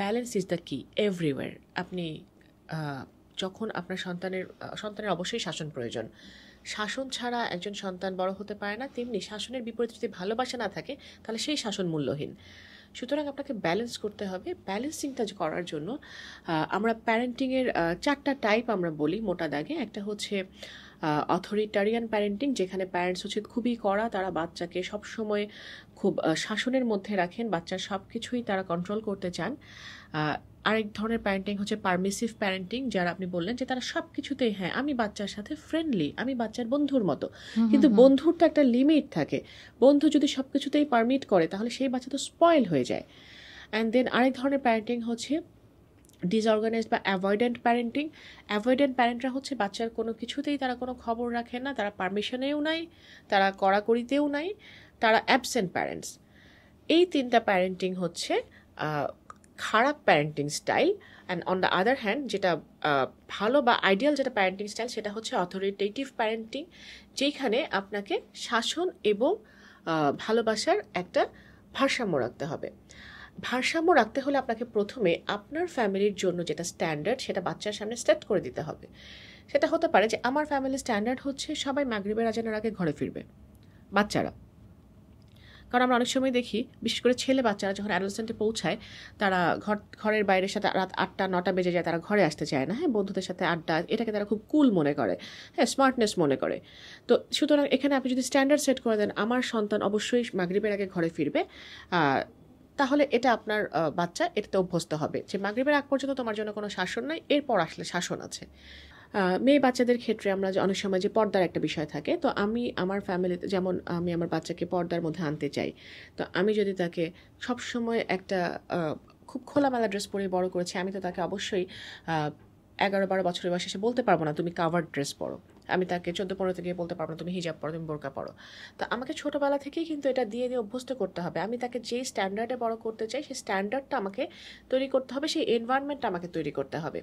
Balance is the কি everywhere. আপনি যখন আপনার সন্তানের অবশ্যই শাসন প্রয়োজন। শাসন ছাড়া একজন সন্তান বড় হতে পারে না, তেমনি শাসনের বিপরীতে যদি ভালোবাসা না থাকে তাহলে সেই শাসন মূল্যহীন। সুতরাং আপনাকে ব্যালেন্স করতে হবে। ব্যালেন্সিংটা করার জন্য আমরা প্যারেন্টিংয়ের 4টা টাইপ আমরা বলি মোটা দাগে। একটা হচ্ছে অথরিটারিয়ান প্যারেন্টিং, যেখানে প্যারেন্টস হচ্ছে খুবই কড়া, তারা বাচ্চাকে সবসময় খুব শাসনের মধ্যে রাখেন, বাচ্চার সব কিছুই তারা কন্ট্রোল করতে চান। আরেক ধরনের প্যারেন্টিং হচ্ছে পারমিসিভ প্যারেন্টিং, যারা আপনি বললেন যে তারা সব কিছুতেই হ্যাঁ আমি বাচ্চার সাথে ফ্রেন্ডলি, আমি বাচ্চার বন্ধুর মতো, কিন্তু বন্ধুর তো একটা লিমিট থাকে। বন্ধু যদি সব কিছুতেই পারমিট করে তাহলে সেই বাচ্চা তো স্পয়েল হয়ে যায়। অ্যান্ড দেন আরেক ধরনের প্যারেন্টিং হচ্ছে ডিসঅর্গানাইজড বা অ্যাভয়েডেন্ট প্যারেন্টিং। অ্যাভয়েডেন্ট প্যারেন্টরা হচ্ছে বাচ্চার কোনো কিছুতেই তারা কোনো খবর রাখে না, তারা পারমিশনেও নাই, তারা কড়াকড়িতেও নাই, তারা অ্যাবসেন্ট প্যারেন্টস। এই 3টা প্যারেন্টিং হচ্ছে খারাপ parenting style. And on the other hand যেটা ভালো বা আইডিয়াল যেটা প্যারেন্টিং স্টাইল সেটা হচ্ছে অথরিটেটিভ প্যারেন্টিং, যেখানে আপনাকে শাসন এবং ভালোবাসার একটা ভারসাম্য রাখতে হবে। ভারসাম্য রাখতে হলে আপনাকে প্রথমে আপনার ফ্যামিলির জন্য যেটা স্ট্যান্ডার্ড সেটা বাচ্চার সামনে সেট করে দিতে হবে। সেটা হতে পারে যে আমার ফ্যামিলির স্ট্যান্ডার্ড হচ্ছে সবাই মাগরিবের আজানের আগে ঘরে ফিরবে, বাচ্চারা। কারণ আমরা অনেক সময় দেখি বিশেষ করে ছেলে বাচ্চারা যখন অ্যাডোলেসেন্টে পৌঁছায় তারা ঘরের বাইরের সাথে রাত 8টা-9টা বেজে যায়, তারা ঘরে আসতে চায় না। হ্যাঁ, বন্ধুদের সাথে আড্ডা, এটাকে তারা খুব কুল মনে করে, হ্যাঁ স্মার্টনেস মনে করে। তো সুতরাং এখানে আপনি যদি স্ট্যান্ডার্ড সেট করে দেন আমার সন্তান অবশ্যই মাগরিবের আগে ঘরে ফিরবে, তাহলে এটা আপনার বাচ্চা এটাতে অভ্যস্ত হবে যে মাগরিবের আগ পর্যন্ত তোমার জন্য কোনো শাসন নাই, এরপর আসলে শাসন আছে। মেয়ে বাচ্চাদের ক্ষেত্রে আমরা অনেক সময় যে পর্দার একটা বিষয় থাকে, তো আমি আমার ফ্যামিলিতে যেমন আমি আমার বাচ্চাকে পর্দার মধ্যে আনতে চাই, তো আমি যদি তাকে সবসময় একটা খুব খোলামেলা ড্রেস পরে বড় করেছি, আমি তো তাকে অবশ্যই 11-12 বছরের বয়সে এসে বলতে পারবো না তুমি কাভার্ড ড্রেস পরো। আমি তাকে 14-15 থেকে বলতে পারবো না তুমি হিজাব পরো, তুমি বোরকা পরো। তো আমাকে ছোটোবেলা থেকেই কিন্তু এটা দিয়ে দিয়ে অভ্যস্ত করতে হবে। আমি তাকে যেই স্ট্যান্ডার্ডে বড় করতে চাই সেই স্ট্যান্ডার্ডটা আমাকে তৈরি করতে হবে, সেই এনভায়রনমেন্টটা আমাকে তৈরি করতে হবে।